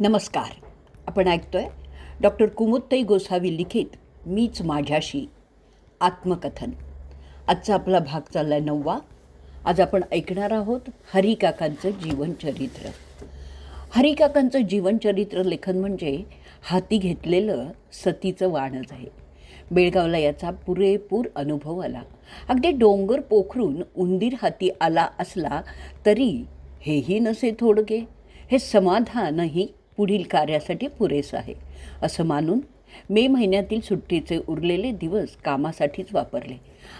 नमस्कार. आपण ऐकतोय डॉक्टर कुमुदताई गोसावी लिखित मीच माझ्याशी आत्मकथन. आजचा आपला भाग चालला आहे 9वा. आज आपण ऐकणार आहोत हरिकाकांचं जीवनचरित्र. हरिकाकांचं जीवनचरित्र लेखन म्हणजे हाती घेतलेलं सतीचं वाणच आहे. बेळगावला याचा पुरेपूर अनुभव आला. अगदी डोंगर पोखरून उंदीर हाती आला असला तरी हेही नसे थोडके, हे समाधानही पुढील कार्यासाठी पुरेसं आहे असं मानून मे महिन्यातील सुट्टीचे उरलेले दिवस कामासाठीच वापरले.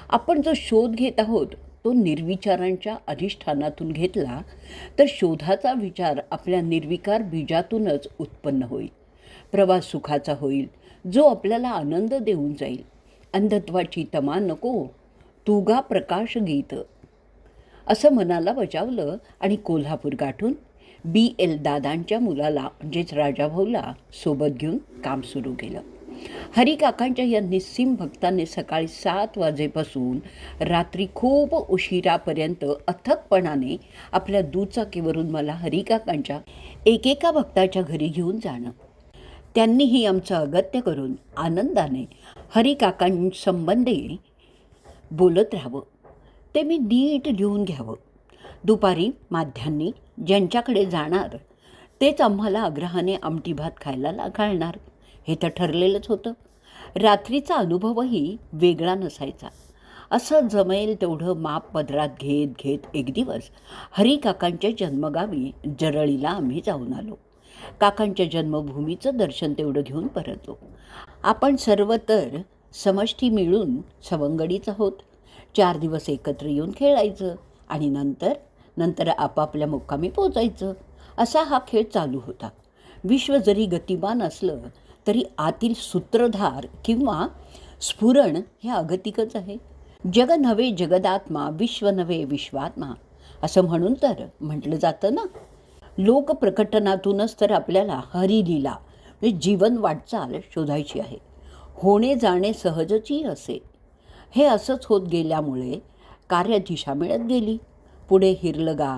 आपण जो शोध घेत आहोत तो निर्विचारांच्या अधिष्ठानातून घेतला तर शोधाचा विचार आपल्या निर्विकार बीजातूनच उत्पन्न होईल. प्रवास सुखाचा होईल, जो आपल्याला आनंद देऊन जाईल. अंधत्वाची तमा नको, तुगा प्रकाश गीत असं मनाला बजावलं आणि कोल्हापूर गाठून BL दादांच्या मुलाला म्हणजेच राजाभाऊला सोबत घेऊन काम सुरू केलं. हरिकाकांच्या या निस्सीम भक्ताने सकाळी 7 वाजेपासून रात्री खूप उशिरापर्यंत अथकपणाने आपल्या दुचाकीवरून मला हरिकाकांच्या एकेका भक्ताच्या घरी घेऊन जाणं. त्यांनीही आमचं अगत्य करून आनंदाने हरिकाकांसंबंधी बोलत राहावं, ते मी नीट लिहून घ्यावं. दुपारी माध्यान्नी ज्यांच्याकडे जाणार तेच आम्हाला आग्रहाने आमटी भात खायला घालणार हे तर ठरलेलंच होतं. रात्रीचा अनुभवही वेगळा नसायचा. असं जमेल तेवढं माप पदरात घेत घेत एक दिवस हरिकाकांच्या जन्मगावी जरळीला आम्ही जाऊन आलो. काकांच्या जन्मभूमीचं दर्शन तेवढं घेऊन परतलो. आपण सर्व तर समष्टी मिळून सवंगडीच आहोत. 4 दिवस एकत्र येऊन खेळायचं आणि नंतर आपापल्या मुक्कामी पोचायचं, असा हा खेळ चालू होता. विश्व जरी गतिमान असलं तरी आतील सूत्रधार किंवा स्फुरण हे अगतिकच आहे. जग नव्हे जगदात्मा, विश्व नव्हे विश्वात्मा असं म्हणून तर म्हटलं जातं ना. लोकप्रकटनातूनच तर आपल्याला हरिलीला म्हणजे जीवन वाटचाल शोधायची आहे. होणे जाणे सहजची असे. हे असंच होत गेल्यामुळे कार्यदिशा मिळत गेली. पुढे हिरलगा,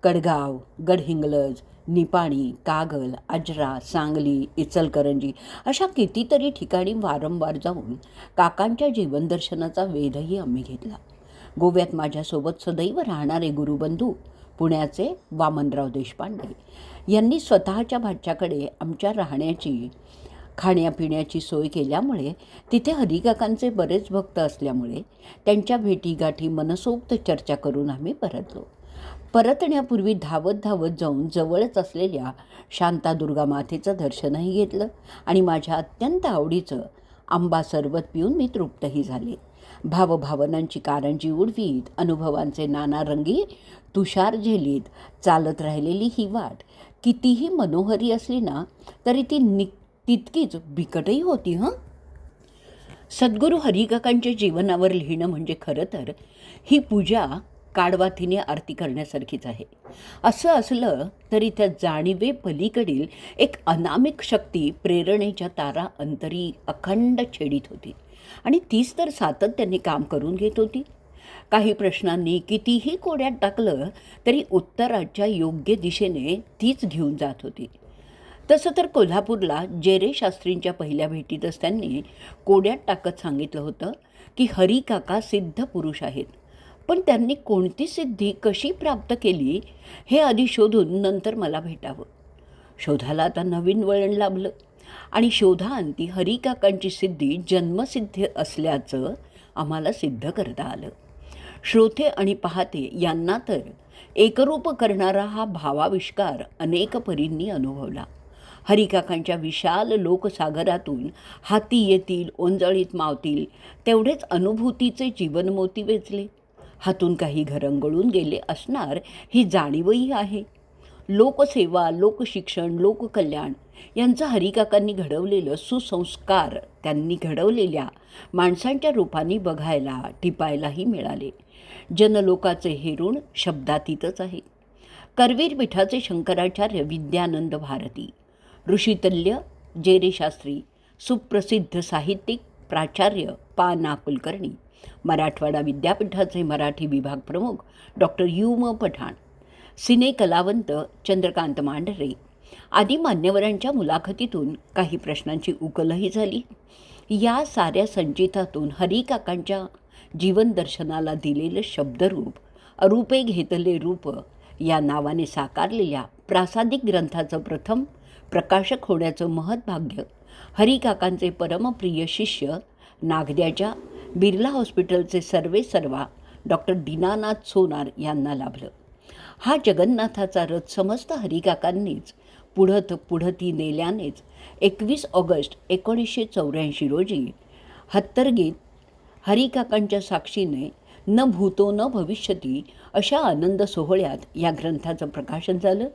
कडगाव, गडहिंग्लज, निपाणी, कागल, आजरा, सांगली, इचलकरंजी अशा कितीतरी ठिकाणी वारंवार जाऊन काकांच्या जीवनदर्शनाचा वेधही आम्ही घेतला. गोव्यात माझ्यासोबत सदैव राहणारे गुरुबंधू पुण्याचे वामनराव देशपांडे यांनी स्वतःच्या भाच्याकडे आमच्या राहण्याची खाण्यापिण्याची सोय केल्यामुळे तिथे हरिकाकांचे बरेच भक्त असल्यामुळे त्यांच्या भेटीगाठी मनसोक्त चर्चा करून आम्ही परतलो. परतण्यापूर्वी धावत जाऊन जवळच असलेल्या शांतादुर्गा मातेचं दर्शनही घेतलं आणि माझ्या अत्यंत आवडीचं आंबा सरबत पिऊन मी तृप्तही झाले. भावभावनांची कारंजी उडवीत, अनुभवांचे नाना रंगी तुषार झेलीत चालत राहिलेली ही वाट कितीही मनोहरी असली ना तरी ती तितकीच बिकटही होती. सद्गुरू हरिकाकांच्या जीवनावर लिहिणं म्हणजे खरं तर ही पूजा काडवातीने आरती करण्यासारखीच आहे. असं असलं तरी त्या जाणीवे पलीकडील एक अनामिक शक्ती प्रेरणेच्या तारा अंतरी अखंड छेडीत होती आणि तीच तर सातत्याने काम करून घेत होती. काही प्रश्नांनी कितीही कोड्यात टाकलं तरी उत्तराच्या योग्य दिशेने तीच घेऊन जात होती. तसं तर कोल्हापूरला जेरे शास्त्रींच्या पहिल्या भेटीतच त्यांनी कोड्यात टाकत सांगितलं होतं की हरिकाका सिद्ध पुरुष आहेत, पण त्यांनी कोणती सिद्धी कशी प्राप्त केली हे आधी शोधून नंतर मला भेटावं. शोधाला आता नवीन वळण लाभलं आणि शोधांती हरिकाकांची सिद्धी जन्मसिद्ध असल्याचं आम्हाला सिद्ध करता आलं. श्रोते आणि पाहते यांना तर एकरूप करणारा हा भावाविष्कार अनेक परींनी अनुभवला. हरिकाकांच्या विशाल लोकसागरातून हाती येतील, ओंजळीत मावतील तेवढेच अनुभूतीचे जीवनमोती वेचले. हातून काही घरंगळून गेले असणार ही जाणीवही आहे. लोकसेवा, लोकशिक्षण, लोककल्याण यांचं हरिकाकांनी घडवलेलं सुसंस्कार त्यांनी घडवलेल्या माणसांच्या रूपाने बघायला टिपायलाही मिळाले. जनलोकाचे हे ऋण शब्दातीतच आहे. करवीर पीठाचे शंकराचार्य विद्यानंद भारती, ऋषितल्य जेरे शास्त्री, सुप्रसिद्ध साहित्यिक प्राचार्य पा. ना. कुलकर्णी, मराठवाडा विद्यापीठाचे मराठी विभाग प्रमुख डॉक्टर U. म. पठाण, सिने कलावंत चंद्रकांत मांढरे, आदी मान्यवरांच्या मुलाखतीतून काही प्रश्नांची उकलही झाली. या साऱ्या संचितातून हरिकाकांच्या जीवनदर्शनाला दिलेलं शब्दरूप, अरूपे घेतले रूप या नावाने साकारलेल्या प्रासादिक ग्रंथाचं प्रथम प्रकाशक होण्याचं महत्भाग्य हरिकाकांचे परमप्रिय शिष्य नागद्याच्या बिर्ला हॉस्पिटलचे सर्वेसर्वा डॉक्टर दीनानाथ सोनार यांना लाभलं. हा जगन्नाथाचा रथ समस्त हरिकाकांनीच पुढती नेल्यानेच 21 ऑगस्ट 1984 रोजी हत्तरगीत हरिकाकांच्या साक्षीने न भूतो न भविष्यती अशा आनंद सोहळ्यात या ग्रंथाचं प्रकाशन झालं.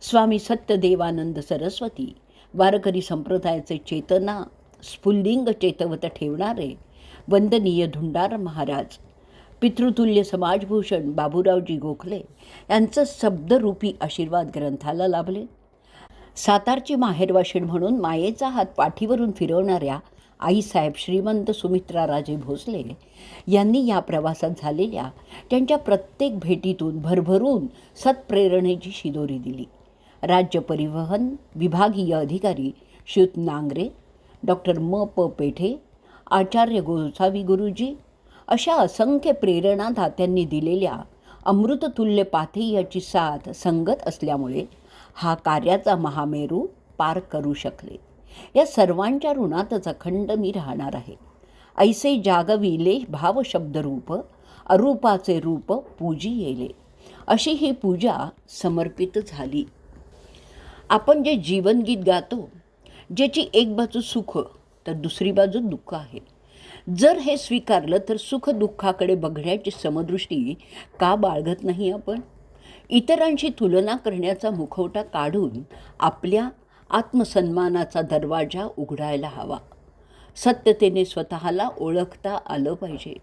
स्वामी सत्यदेवानंद सरस्वती वारकरी संप्रदायाचे चेतना स्फुल्लिंग चेतवत ठेवणारे वंदनीय धुंडार महाराज, पितृतुल्य समाजभूषण बाबूरावजी गोखले यांचं शब्दरूपी आशीर्वाद ग्रंथाला लाभले. सातारची माहेरवाशीण म्हणून मायेचा हात पाठीवरून फिरवणाऱ्या आईसाहेब श्रीमंत सुमित्राराजे भोसले यांनी या प्रवासात झालेल्या त्यांच्या प्रत्येक भेटीतून भरभरून सत्प्रेरणेची शिदोरी दिली. राज्य परिवहन विभागीय अधिकारी श्रीयुत नांगरे, डॉक्टर म प पेठे, आचार्य गोसावी गुरुजी अशा असंख्य प्रेरणादात्यांनी दिलेल्या अमृततुल्य पाथेयाची साथ संगत असल्यामुळे हा कार्याचा महामेरू पार करू शकले. या सर्वांच्या ऋणातच अखंड मी राहणार आहे. ऐसे जागविले भाव शब्दरूप, अरूपाचे रूप पूजी येले. अशी ही पूजा समर्पित झाली. आपण जे जीवनगीत गातो, ज्याची एक बाजू सुख तर दुसरी बाजू दुःख आहे, जर हे स्वीकारलं तर सुख दुःखाकडे बघण्याची समदृष्टी का बाळगत नाही आपण? इतरांशी तुलना करण्याचा मुखवटा काढून आपल्या आत्मसन्मानाचा दरवाजा उघडायला हवा. सत्यतेने स्वतःला ओळखता आलं पाहिजे.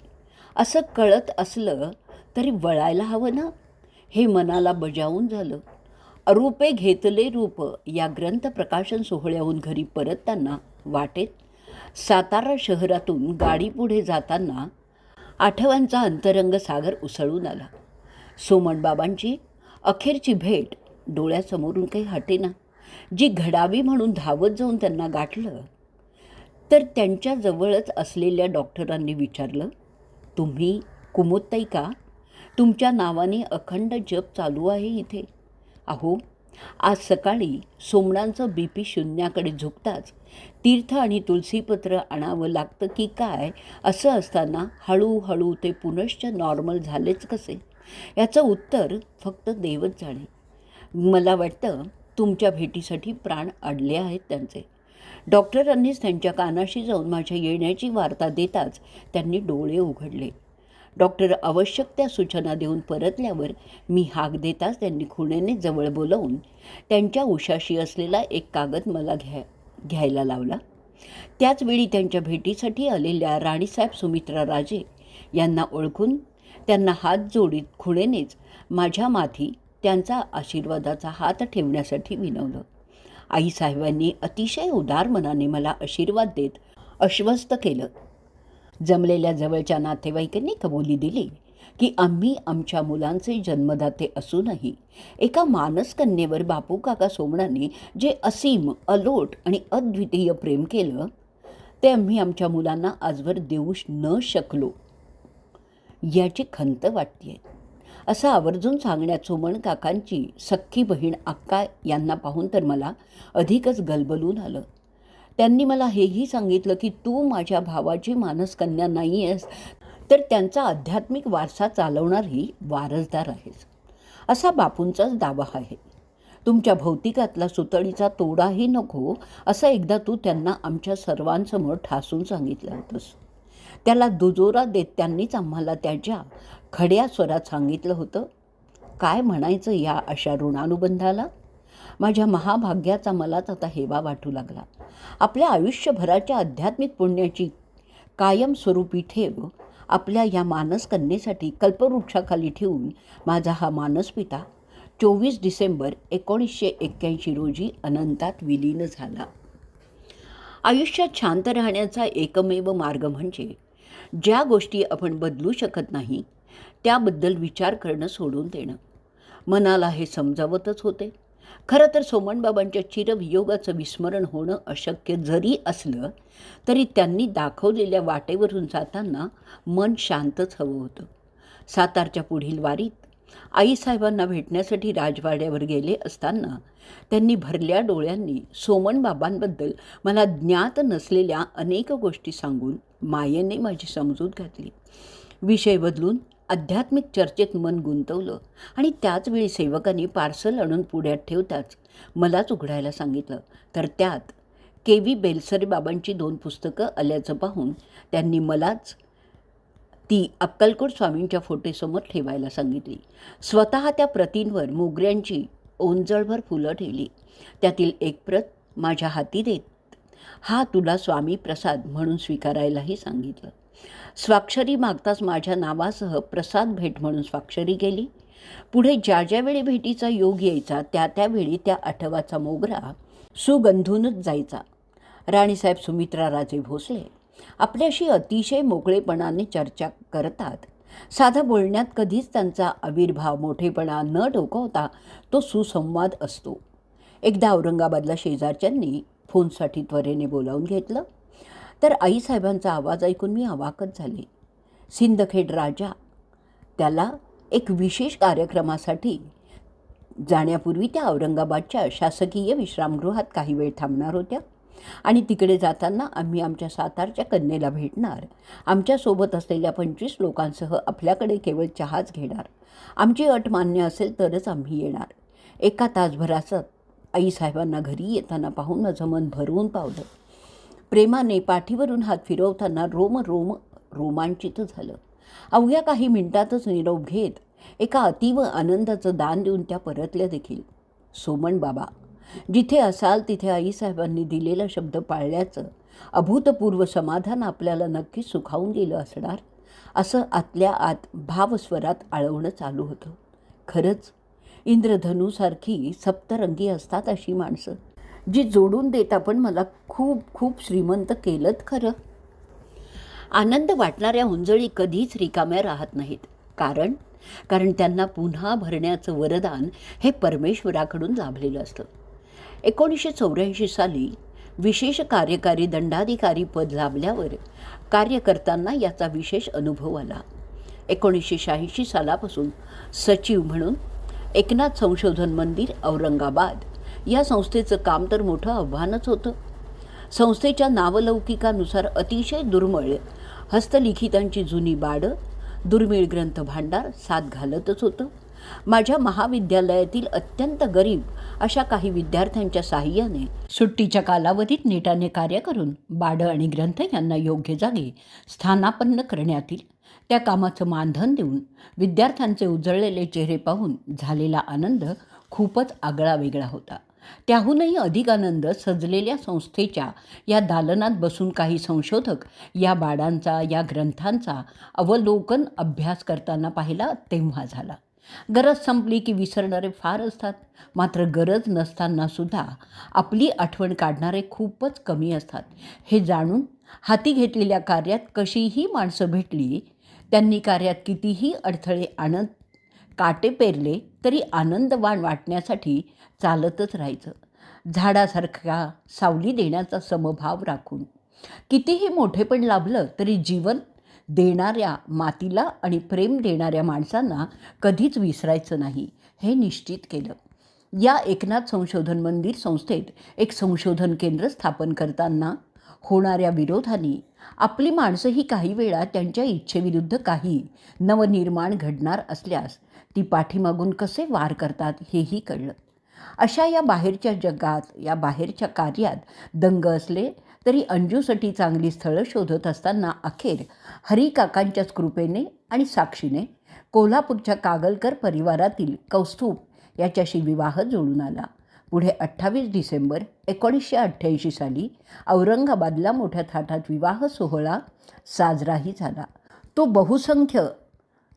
असं कळत असलं तरी वळायला हवं ना. हे मनाला बजावून झालं. अरूपे घेतले रूप या ग्रंथ प्रकाशन सोहळ्याहून घरी परतताना वाटेत सातारा शहरातून गाडी पुढे जाताना आठवणचा अंतरंग सागर उसळून आला. सोमणबाबांची अखेरची भेट डोळ्यासमोरून काही हटेना. जी घडावी म्हणून धावत जाऊन त्यांना गाठलं तर त्यांच्या जवळच असलेल्या डॉक्टरांनी विचारलं, तुम्ही कुमुदताई का? तुमच्या नावाने अखंड जप चालू आहे इथे. अहो, आज सकाळी सोमणांचं BP शून्याकडे झुकताच तीर्थ आणि तुलसीपत्र आणावं लागतं की काय असं असताना हळूहळू ते पुनश्च नॉर्मल झालेच कसे, याचं उत्तर फक्त देवच जाणे. मला वाटतं तुमच्या भेटीसाठी प्राण अडले आहेत त्यांचे. डॉक्टरांनीच त्यांच्या कानाशी जाऊन माझ्या येण्याची वार्ता देताच त्यांनी डोळे उघडले. डॉक्टर आवश्यक त्या सूचना देऊन परतल्यावर मी हाक देताच त्यांनी खुणेने जवळ बोलावून त्यांच्या उशाशी असलेला एक कागद मला घ्यायला लावला. त्याचवेळी त्यांच्या भेटीसाठी आलेल्या राणीसाहेब सुमित्राराजे यांना ओळखून त्यांना हात जोडीत खुणेनेच माझ्या माथी त्यांचा आशीर्वादाचा हात ठेवण्यासाठी विनवलं. आईसाहेबांनी अतिशय उदार मनाने मला आशीर्वाद देत आश्वस्त केलं. जमलेल्या जवळच्या नातेवाईकांनी कबुली दिली की आम्ही आमच्या मुलांचे जन्मदाते असूनही एका मानसकन्येवर बापू काका सोमणांनी जे असीम, अलोट आणि अद्वितीय प्रेम केलं ते आम्ही आमच्या मुलांना आजवर देऊ न शकलो याची खंत वाटते. असं आवर्जून सांगण्यात सोमण काकांची सख्खी बहीण अक्का यांना पाहून तर मला अधिकच गलबलून आलं. त्यांनी मला हेही सांगितलं की तू माझ्या भावाची मानसकन्या नाही आहेस, तर त्यांचा आध्यात्मिक वारसा चालवणारी वारसदार आहेस. असा बापूंचाच दावा आहे. तुमच्या भौतिकातला सुतळीचा तोडाही नको असं एकदा तू त्यांना आमच्या सर्वांसमोर ठासून सांगितलं होतंस. त्याला दुजोरा देत त्यांनीच आम्हाला त्याच्या खड्या स्वरात सांगितलं होतं. काय म्हणायचं या अशा ऋणानुबंधाला? माझ्या महाभाग्याचा मलाच आता हेवा वाटू लागला. आपल्या आयुष्यभराच्या आध्यात्मिक पुण्याची कायमस्वरूपी ठेव आपल्या या मानसकन्येसाठी कल्पवृक्षाखाली ठेवून माझा हा मानसपिता 24 डिसेंबर 1981 रोजी अनंतात विलीन झाला. आयुष्यात शांत राहण्याचा एकमेव मार्ग म्हणजे ज्या गोष्टी आपण बदलू शकत नाही त्याबद्दल विचार करणं सोडून देणं. मनाला हे समजावतच होते. खरं तर सोमनबाबांच्या चिरवियोगाचं विस्मरण होणं अशक्य जरी असलं तरी त्यांनी दाखवलेल्या वाटेवरून जाताना मन शांतच हवं होतं. सातारच्या पुढील वारीत आईसाहेबांना भेटण्यासाठी राजवाड्यावर गेले असताना त्यांनी भरल्या डोळ्यांनी सोमनबाबांबद्दल मला ज्ञात नसलेल्या अनेक गोष्टी सांगून मायेने माझी समजूत घातली. विषय बदलून आध्यात्मिक चर्चेत मन गुंतवलं आणि त्याचवेळी सेवकांनी पार्सल आणून पुढ्यात ठेवताच मलाच उघडायला सांगितलं. तर त्यात KV बेलसरे बाबांची 2 पुस्तकं आल्याचं पाहून त्यांनी मलाच ती अक्कलकोट स्वामींच्या फोटोसमोर ठेवायला सांगितली. स्वतः त्या प्रतींवर मोगऱ्यांची ओंजळभर फुलं ठेवली. त्यातील एक प्रत माझ्या हाती देत हा तुला स्वामी प्रसाद म्हणून स्वीकारायलाही सांगितलं. स्वाक्षरी मागताच माझ्या नावासह प्रसाद भेट म्हणून स्वाक्षरी केली. पुढे ज्या ज्यावेळी भेटीचा योग यायचा त्यावेळी त्या आठवाचा मोगरा सुगंधूनच जायचा. राणीसाहेब सुमित्रा राजे भोसले आपल्याशी अतिशय मोकळेपणाने चर्चा करतात. साधा बोलण्यात कधीच त्यांचा आविर्भाव मोठेपणा न डोकावता तो सुसंवाद असतो. एकदा औरंगाबादला शेजारच्यांनी फोनसाठी त्वरेने बोलावून घेतलं तर आईसाहेबांचा आवाज ऐकून मी अवाकच झाले. सिंदखेड राजा त्याला एक विशेष कार्यक्रमासाठी जाण्यापूर्वी त्या औरंगाबादच्या शासकीय विश्रामगृहात काही वेळ थांबणार होत्या आणि तिकडे जाताना आम्ही आमच्या सातारच्या कन्येला भेटणार. आमच्यासोबत असलेल्या 25 लोकांसह आपल्याकडे केवळ चहाच घेणार. आमची अट मान्य असेल तरच आम्ही येणार. एका तासभराचा आईसाहेबांना घरी येताना पाहून माझं मन भरवून पावलं. प्रेमाने पाठीवरून हात फिरवताना रोमांचित झालं. अवघ्या काही मिनिटातच निरोप घेत एका अतीव आनंदाचं दान देऊन त्या परतल्या देखील. सोमन बाबा, जिथे असाल तिथे आईसाहेबांनी दिलेला शब्द पाळल्याचं अभूतपूर्व समाधान आपल्याला नक्कीच सुखावून गेलं असणार, असं आतल्या आत भावस्वरात आळवणं चालू होतं. खरंच इंद्रधनूसारखी सप्तरंगी असतात अशी माणसं, जी जोडून देता पण मला खूप खूप श्रीमंत केलंत खरं. आनंद वाटणाऱ्या हुंजळी कधीच रिकाम्या राहत नाहीत. कारण त्यांना पुन्हा भरण्याचं वरदान हे परमेश्वराकडून लाभलेलं असतं. 1984 साली विशेष कार्यकारी दंडाधिकारी पद लाभल्यावर कार्य करताना याचा विशेष अनुभव आला. 1986 सालापासून सचिव म्हणून एकनाथ संशोधन मंदिर औरंगाबाद या संस्थेचं काम तर मोठं आव्हानच होतं. संस्थेच्या नावलौकिकानुसार अतिशय दुर्मिळ हस्तलिखितांची जुनी बाडं, दुर्मिळ ग्रंथ भांडार साथ घालतच होतं. माझ्या महाविद्यालयातील अत्यंत गरीब अशा काही विद्यार्थ्यांच्या साहाय्याने सुट्टीच्या कालावधीत नेटाने कार्य करून बाडं आणि ग्रंथ यांना योग्य जागी स्थानापन्न करण्यात येईल. त्या कामाचं मानधन देऊन विद्यार्थ्यांचे उजळलेले चेहरे पाहून झालेला आनंद खूपच आगळा वेगळा होता. त्याहूनही अधिक आनंद सजलेल्या संस्थेच्या या दालनात बसून काही संशोधक या बाडांचा, या ग्रंथांचा अवलोकन अभ्यास करताना पाहिला तेव्हा झाला. गरज संपली की विसरणारे फार असतात, मात्र गरज नसतानासुद्धा आपली आठवण काढणारे खूपच कमी असतात. हे जाणून हाती घेतलेल्या कार्यात कशीही माणसं भेटली, त्यांनी कार्यात कितीही अडथळे आणत काटे पेरले तरी आनंदवान वाटण्यासाठी चालतच राहायचं. झाडासारखा सावली देण्याचा समभाव राखून कितीही मोठेपण लाभलं तरी जीवन देणाऱ्या मातीला आणि प्रेम देणाऱ्या माणसांना कधीच विसरायचं नाही, हे निश्चित केलं. या एकनाथ संशोधन मंदिर संस्थेत एक संशोधन केंद्र स्थापन करताना होणाऱ्या विरोधाने आपली माणसंही काही वेळा त्यांच्या इच्छेविरुद्ध काही नवनिर्माण घडणार असल्यास ती पाठीमागून कसे वार करतात हेही कळलं. अशा या बाहेरच्या जगात, या बाहेरच्या कार्यात दंग असले तरी अंजूसाठी चांगली स्थळं शोधत असताना अखेर हरिकाकांच्याच कृपेने आणि साक्षीने कोल्हापूरच्या कागलकर परिवारातील कौस्तुभ याच्याशी विवाह जुळून आला. पुढे 28 डिसेंबर 1988 साली औरंगाबादला मोठ्या थाटात विवाह सोहळा साजराही झाला. तो बहुसंख्य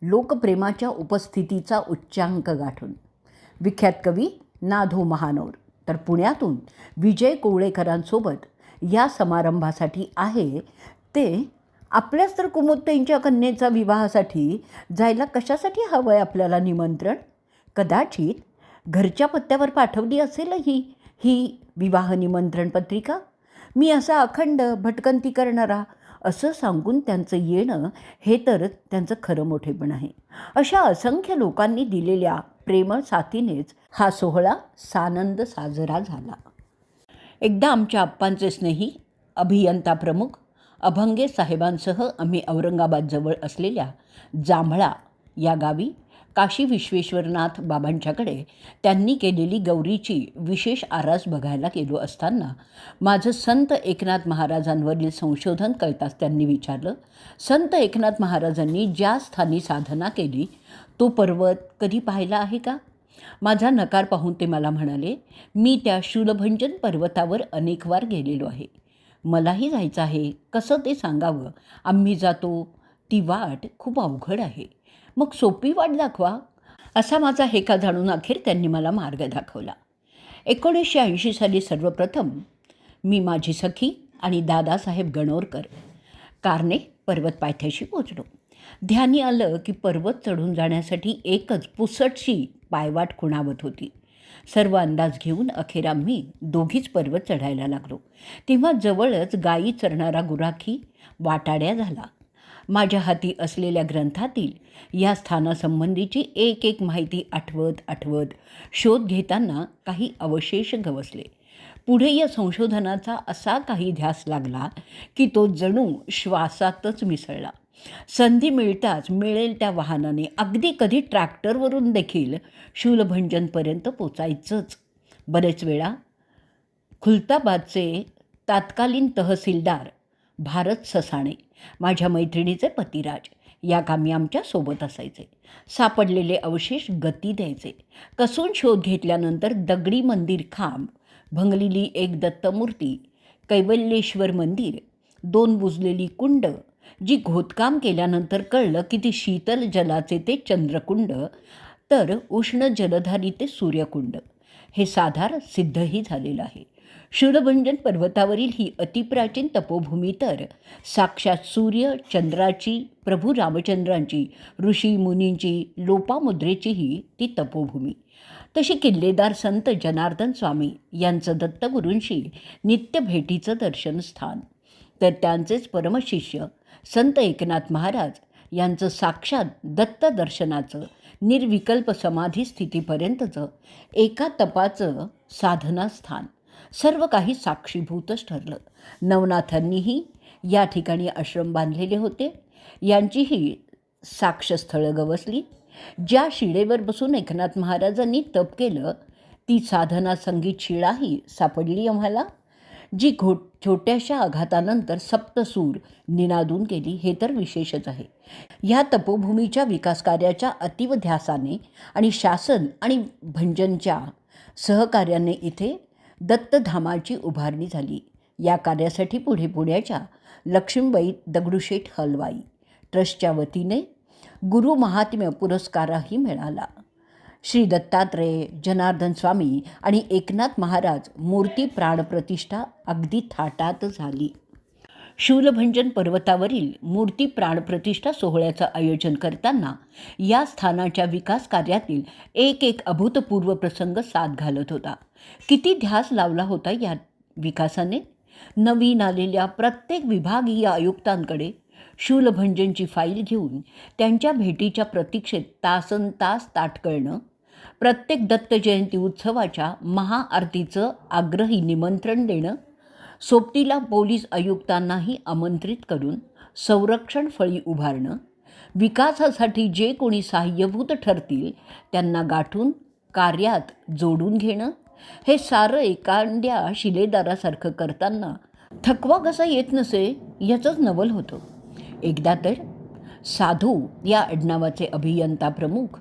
लोकप्रेमाच्या उपस्थितीचा उच्चांक गाठून. विख्यात कवी ना.धो. महानोर तर पुण्यातून विजय कोवळेकरांसोबत या समारंभासाठी आहे. ते आपल्याच तर कुमुदताईंच्या कन्येचा विवाहासाठी जायला कशासाठी हवं आहे आपल्याला निमंत्रण? कदाचित घरच्या पत्त्यावर पाठवली असेल ही विवाह निमंत्रण पत्रिका. मी असा अखंड भटकंती करणारा असं सांगून त्यांचं येणं हे तर त्यांचं खरं मोठेपण आहे. अशा असंख्य लोकांनी दिलेल्या प्रेमळ साथीनेच हा सोहळा सानंद साजरा झाला. एकदा आमच्या आप्पांचे स्नेही अभियंता प्रमुख अभंगे साहेबांसह आम्ही औरंगाबादजवळ असलेल्या जांभळा या गावी काशी विश्वेश्वरनाथ बाबांच्याकडे त्यांनी केलेली गौरीची विशेष आरास बघायला गेलो असताना माझं संत एकनाथ महाराजांवरील संशोधन कळताच त्यांनी विचारलं, संत एकनाथ महाराजांनी ज्या स्थानी साधना केली तो पर्वत कधी पाहिला आहे का? माझा नकार पाहून ते मला म्हणाले, मी त्या शूलभंजन पर्वतावर अनेक वार गेलेलो आहे. मलाही जायचं आहे. कसं ते सांगावं? आम्ही जातो ती वाट खूप अवघड आहे. मग सोपी वाट दाखवा. असा माझा हेका जाणून अखेर त्यांनी मला मार्ग दाखवला. 1980 साली सर्वप्रथम मी, माझी सखी आणि दादासाहेब गणोरकर कारने पर्वत पायथ्याशी पोचलो. ध्यानी आलं की पर्वत चढून जाण्यासाठी एकच पुसटशी पायवाट खुणावत होती. सर्व अंदाज घेऊन अखेर आम्ही दोघीच पर्वत चढायला लागलो. तेव्हा जवळच गायी चरणारा गुराखी वाटाड्या झाला. माझ्या हाती असलेल्या ग्रंथातील या स्थानासंबंधीची एक एक माहिती आठवत शोध घेताना काही अवशेष गवसले. पुढे या संशोधनाचा असा काही ध्यास लागला की तो जणू श्वासातच मिसळला. संधी मिळताच मिळेल त्या वाहनाने, अगदी कधी ट्रॅक्टरवरून देखील शूलभंजनपर्यंत पोचायचंच. बरेच वेळा खुलताबादचे तात्कालीन तहसीलदार भारत ससाणे, माझ्या मैत्रिणीचे पतिराज या कामी आमच्या सोबत असायचे. सापडलेले अवशेष गती द्यायचे. कसून शोध घेतल्यानंतर दगडी मंदिर खांब, भंगलेली एक दत्तमूर्ती, कैवल्येश्वर मंदिर, 2 बुजलेली कुंड, जी खोदकाम केल्यानंतर कळलं की ती शीतल जलाचे ते चंद्रकुंड, तर उष्ण जलधारी ते सूर्यकुंड, हे साधार सिद्धही झालेलं आहे. शूलभंजन पर्वतावरील ही अतिप्राचीन तपोभूमी तर साक्षात सूर्य चंद्राची, प्रभू रामचंद्रांची, ऋषी मुनींची, लोपामुद्रेचीही ती तपोभूमी. तशी किल्लेदार संत जनार्दन स्वामी यांचं दत्तगुरूंशी नित्य भेटीचं दर्शनस्थान, तर त्यांचेच परमशिष्य संत एकनाथ महाराज यांचं साक्षात दत्त दर्शनाचं निर्विकल्प समाधी स्थितीपर्यंतचं एका तपाचं साधनास्थान, सर्व काही साक्षीभूतच ठरलं. नवनाथांनीही या ठिकाणी आश्रम बांधलेले होते. यांचीही साक्षस्थळं गवसली. ज्या शिळेवर बसून एकनाथ महाराजांनी तप केलं ती साधना संगीत शिळाही सापडली आम्हाला, जी छोट्याशा आघातानंतर सप्तसूर निनादून गेली, हे तर विशेषच आहे. ह्या तपोभूमीच्या विकासकार्याच्या अतीव ध्यासाने आणि शासन आणि भंजनच्या सहकार्याने इथे दत्तधामाची उभारणी झाली. या कार्यासाठी पुढे पुण्याच्या लक्ष्मीबाई दगडूशेठ हलवाई ट्रस्टच्या वतीने गुरु महात्म्य पुरस्कारही मिळाला. श्री दत्तात्रेय, जनार्दन स्वामी आणि एकनाथ महाराज मूर्ती प्राणप्रतिष्ठा अगदी थाटात झाली. शूलभंजन पर्वतावरील मूर्ती प्राणप्रतिष्ठा सोहळ्याचं आयोजन करताना या स्थानाच्या विकास कार्यातील एक अभूतपूर्व प्रसंग साथ घालत होता. किती ध्यास लावला होता या विकासाने. नवीन आलेल्या प्रत्येक विभागीय आयुक्तांकडे शूलभंजनची फाईल घेऊन त्यांच्या भेटीच्या प्रतीक्षेत तासनतास ताटकळणं, प्रत्येक दत्त जयंती उत्सवाच्या महाआरतीचं आग्रही निमंत्रण देणं, सोबतीला पोलीस आयुक्तांनाही आमंत्रित करून संरक्षण फळी उभारणं, विकासासाठी जे कोणी सहाय्यभूत ठरतील त्यांना गाठून कार्यात जोडून घेणं, हे सारं एखाद्या शिलेदारासारखं करताना थकवा कसा येत नसे याचंच नवल होतं. एकदा तर साधू या आडनावाचे अभियंता प्रमुख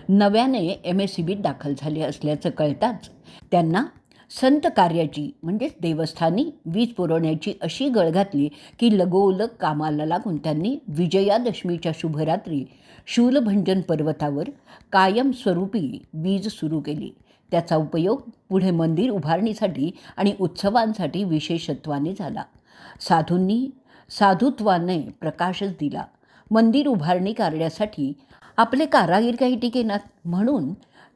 नव्याने MSCBत दाखल झाले असल्याचं कळताच त्यांना संत कार्याची म्हणजेच देवस्थानी वीज पुरवण्याची अशी गळ घातली की लगोलग कामाला लागून त्यांनी विजयादशमीच्या शुभरात्री शूलभंजन पर्वतावर कायमस्वरूपी वीज सुरू केली. त्याचा उपयोग पुढे मंदिर उभारणीसाठी आणि उत्सवांसाठी विशेषत्वाने झाला. साधूंनी साधुत्वाने प्रकाशच दिला. मंदिर उभारणी करण्यासाठी आपले कारागीर काही टिकेनात म्हणून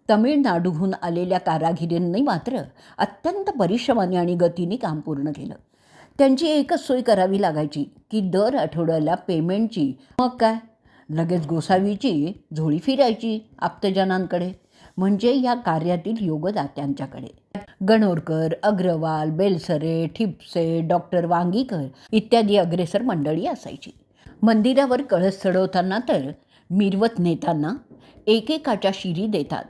तमिळनाडूहून आलेल्या कारागिरांनी मात्र अत्यंत परिश्रमाने आणि गतीने काम पूर्ण केलं. त्यांची एकच सोय करावी लागायची की दर आठवड्याला पेमेंटची, मग काय लगेच गोसावीची झोळी फिरायची आप्तजनांकडे, म्हणजे या कार्यातील योगदात्यांच्याकडे. गणोरकर, अग्रवाल, बेलसरे, ठिपसे, डॉक्टर वांगीकर इत्यादी अग्रेसर मंडळी असायची. मंदिरावर कळस चढवताना तर मिरवत नेताना एकेकाच्या शिरी देतात.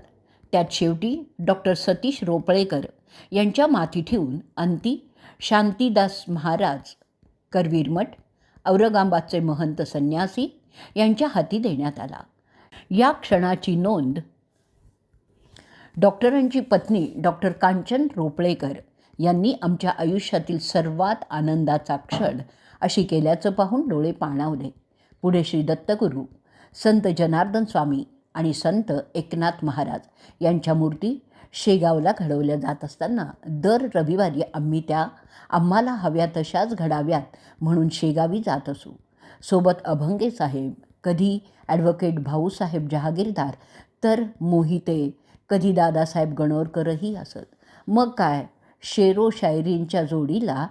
त्यात शेवटी डॉक्टर सतीश रोपळेकर यांच्या माथी ठेवून अंती शांतीदास महाराज करवीरमठ, औरंगाबादचे महंत संन्यासी यांच्या हाती देण्यात आला. या क्षणाची नोंद डॉक्टरांची पत्नी डॉक्टर कांचन रोपळेकर यांनी आमच्या आयुष्यातील सर्वात आनंदाचा क्षण अशी केल्याचं पाहून डोळे पाणावले. पुढे श्री दत्तगुरू, संत जनार्दन स्वामी आणि संत एकनाथ महाराज यांच्या मूर्ती शेगावला घडवल्या जात असताना दर रविवारी आम्ही त्या आम्हाला हव्या तशाच घडाव्यात म्हणून शेगावी जात असू. सोबत अभंगे साहेब, कधी ॲडव्होकेट भाऊसाहेब जहागीरदार, तर मोहिते, कधी दादासाहेब गणोरकरही असत. मग काय, शेरो शायरींच्या जोडीला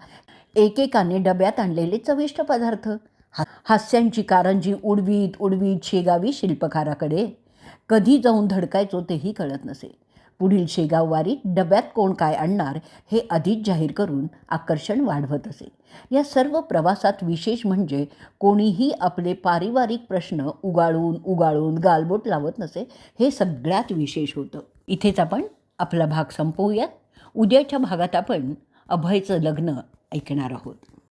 एकेकाने डब्यात आणलेले चविष्ट पदार्थ, हास्यांची कारंजी उडवीत उडवीत शेगावी शिल्पकाराकडे कधी जाऊन धडकायचो तेही कळत नसे. पुढील शेगाववारीत डब्यात कोण काय आणणार हे आधीच जाहीर करून आकर्षण वाढवत असे. या सर्व प्रवासात विशेष म्हणजे कोणीही आपले पारिवारिक प्रश्न उगाळून गालबोट लावत नसे, हे सगळ्यात विशेष होतं. इथेच आपण आपला भाग संपवूयात. उद्याच्या भागात आपण अभयचं लग्न ऐकणार आहोत.